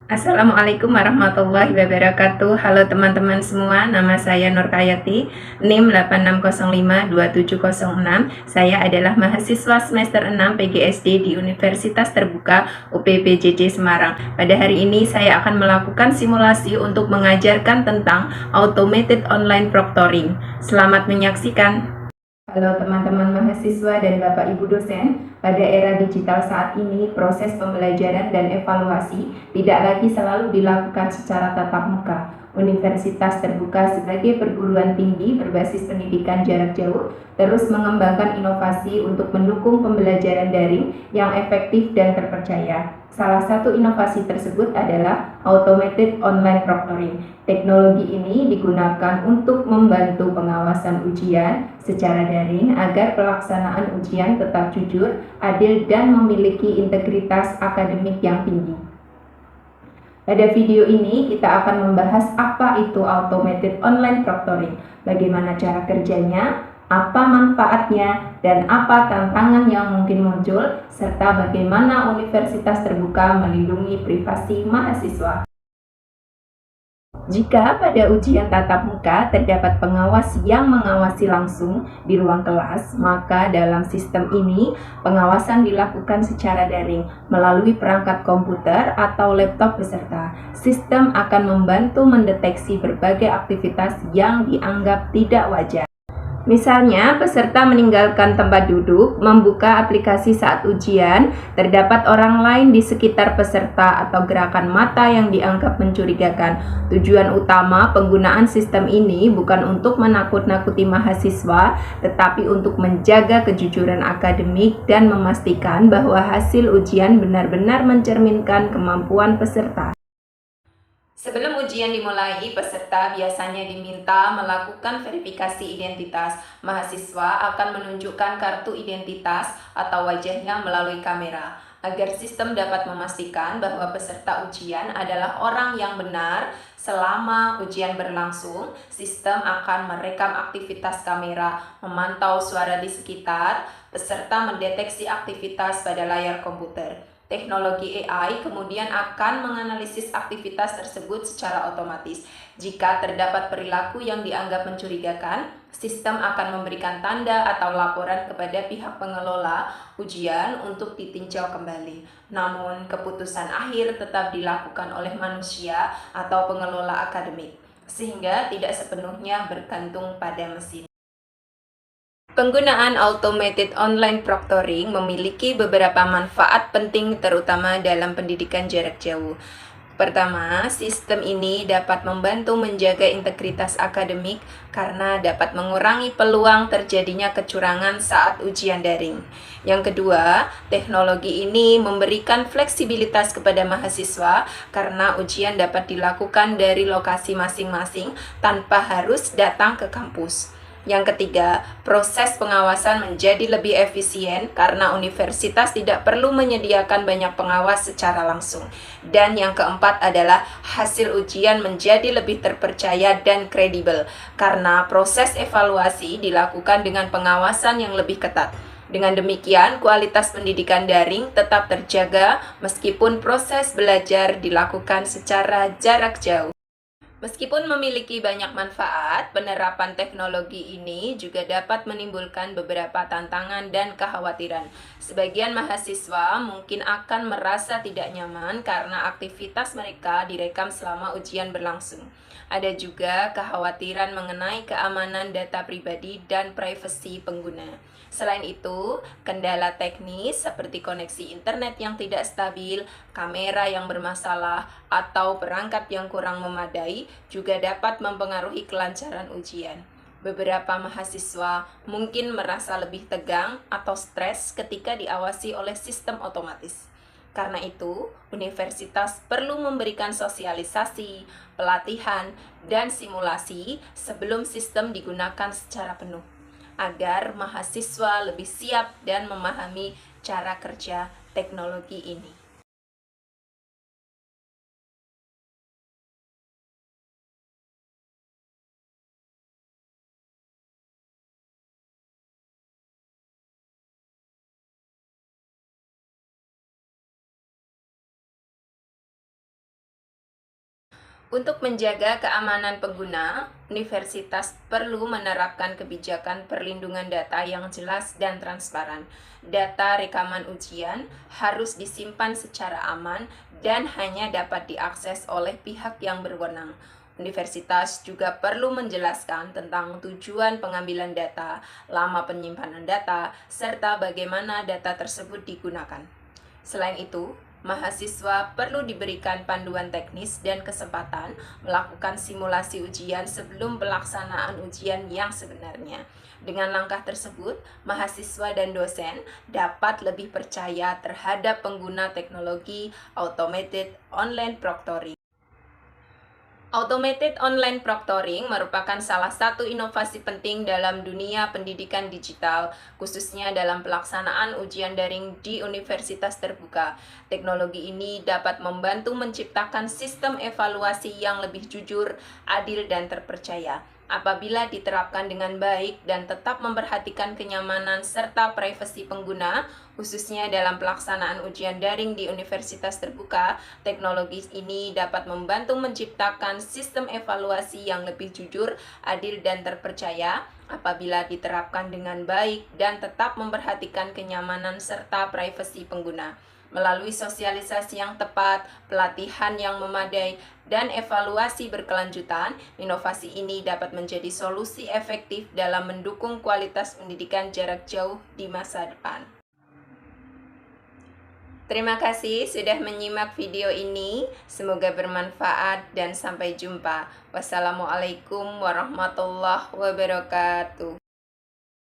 Assalamualaikum warahmatullahi wabarakatuh. Halo teman-teman semua, nama saya Nur Kayati, NIM 86052706. Saya adalah mahasiswa semester 6 PGSD di Universitas Terbuka UPBJJ Semarang. Pada hari ini saya akan melakukan simulasi untuk mengajarkan tentang automated online proctoring. Selamat menyaksikan. Halo teman-teman mahasiswa dan Bapak Ibu dosen, pada era digital saat ini proses pembelajaran dan evaluasi tidak lagi selalu dilakukan secara tatap muka. Universitas Terbuka sebagai perguruan tinggi berbasis pendidikan jarak jauh terus mengembangkan inovasi untuk mendukung pembelajaran daring yang efektif dan terpercaya. Salah satu inovasi tersebut adalah automated online proctoring. Teknologi ini digunakan untuk membantu pengawasan ujian secara daring agar pelaksanaan ujian tetap jujur, adil, dan memiliki integritas akademik yang tinggi. Pada video ini kita akan membahas apa itu automated online proctoring, bagaimana cara kerjanya, apa manfaatnya, dan apa tantangan yang mungkin muncul, serta bagaimana universitas terbuka melindungi privasi mahasiswa. Jika pada ujian tatap muka terdapat pengawas yang mengawasi langsung di ruang kelas, maka dalam sistem ini pengawasan dilakukan secara daring melalui perangkat komputer atau laptop peserta. Sistem akan membantu mendeteksi berbagai aktivitas yang dianggap tidak wajar. Misalnya, peserta meninggalkan tempat duduk, membuka aplikasi saat ujian, terdapat orang lain di sekitar peserta, atau gerakan mata yang dianggap mencurigakan. Tujuan utama penggunaan sistem ini bukan untuk menakut-nakuti mahasiswa, tetapi untuk menjaga kejujuran akademik dan memastikan bahwa hasil ujian benar-benar mencerminkan kemampuan peserta. Sebelum ujian dimulai, peserta biasanya diminta melakukan verifikasi identitas. Mahasiswa akan menunjukkan kartu identitas atau wajahnya melalui kamera. Agar sistem dapat memastikan bahwa peserta ujian adalah orang yang benar, selama ujian berlangsung, sistem akan merekam aktivitas kamera, memantau suara di sekitar, peserta mendeteksi aktivitas pada layar komputer. Teknologi AI kemudian akan menganalisis aktivitas tersebut secara otomatis. Jika terdapat perilaku yang dianggap mencurigakan, sistem akan memberikan tanda atau laporan kepada pihak pengelola ujian untuk ditinjau kembali. Namun, keputusan akhir tetap dilakukan oleh manusia atau pengelola akademik, sehingga tidak sepenuhnya bergantung pada mesin. Penggunaan automated online proctoring memiliki beberapa manfaat penting terutama dalam pendidikan jarak jauh. Pertama, sistem ini dapat membantu menjaga integritas akademik karena dapat mengurangi peluang terjadinya kecurangan saat ujian daring. Yang kedua, teknologi ini memberikan fleksibilitas kepada mahasiswa karena ujian dapat dilakukan dari lokasi masing-masing tanpa harus datang ke kampus. Yang ketiga, proses pengawasan menjadi lebih efisien karena universitas tidak perlu menyediakan banyak pengawas secara langsung. Dan yang keempat adalah hasil ujian menjadi lebih terpercaya dan kredibel karena proses evaluasi dilakukan dengan pengawasan yang lebih ketat. Dengan demikian, kualitas pendidikan daring tetap terjaga meskipun proses belajar dilakukan secara jarak jauh. Meskipun memiliki banyak manfaat, penerapan teknologi ini juga dapat menimbulkan beberapa tantangan dan kekhawatiran. Sebagian mahasiswa mungkin akan merasa tidak nyaman karena aktivitas mereka direkam selama ujian berlangsung. Ada juga kekhawatiran mengenai keamanan data pribadi dan privasi pengguna. Selain itu, kendala teknis seperti koneksi internet yang tidak stabil, kamera yang bermasalah, atau perangkat yang kurang memadai juga dapat mempengaruhi kelancaran ujian. Beberapa mahasiswa mungkin merasa lebih tegang atau stres ketika diawasi oleh sistem otomatis. Karena itu, universitas perlu memberikan sosialisasi, pelatihan, dan simulasi sebelum sistem digunakan secara penuh, agar mahasiswa lebih siap dan memahami cara kerja teknologi ini. Untuk menjaga keamanan pengguna, universitas perlu menerapkan kebijakan perlindungan data yang jelas dan transparan. Data rekaman ujian harus disimpan secara aman dan hanya dapat diakses oleh pihak yang berwenang. Universitas juga perlu menjelaskan tentang tujuan pengambilan data, lama penyimpanan data, serta bagaimana data tersebut digunakan. Selain itu, mahasiswa perlu diberikan panduan teknis dan kesempatan melakukan simulasi ujian sebelum pelaksanaan ujian yang sebenarnya. Dengan langkah tersebut, mahasiswa dan dosen dapat lebih percaya terhadap pengguna teknologi automated online proctoring. Automated online proctoring merupakan salah satu inovasi penting dalam dunia pendidikan digital, khususnya dalam pelaksanaan ujian daring di universitas terbuka. Teknologi ini dapat membantu menciptakan sistem evaluasi yang lebih jujur, adil, dan terpercaya. Apabila diterapkan dengan baik dan tetap memperhatikan kenyamanan serta privasi pengguna, khususnya dalam pelaksanaan ujian daring di universitas terbuka, teknologi ini dapat membantu menciptakan sistem evaluasi yang lebih jujur, adil, dan terpercaya apabila diterapkan dengan baik dan tetap memperhatikan kenyamanan serta privasi pengguna. Melalui sosialisasi yang tepat, pelatihan yang memadai, dan evaluasi berkelanjutan, inovasi ini dapat menjadi solusi efektif dalam mendukung kualitas pendidikan jarak jauh di masa depan. Terima kasih sudah menyimak video ini. Semoga bermanfaat dan sampai jumpa. Wassalamualaikum warahmatullahi wabarakatuh.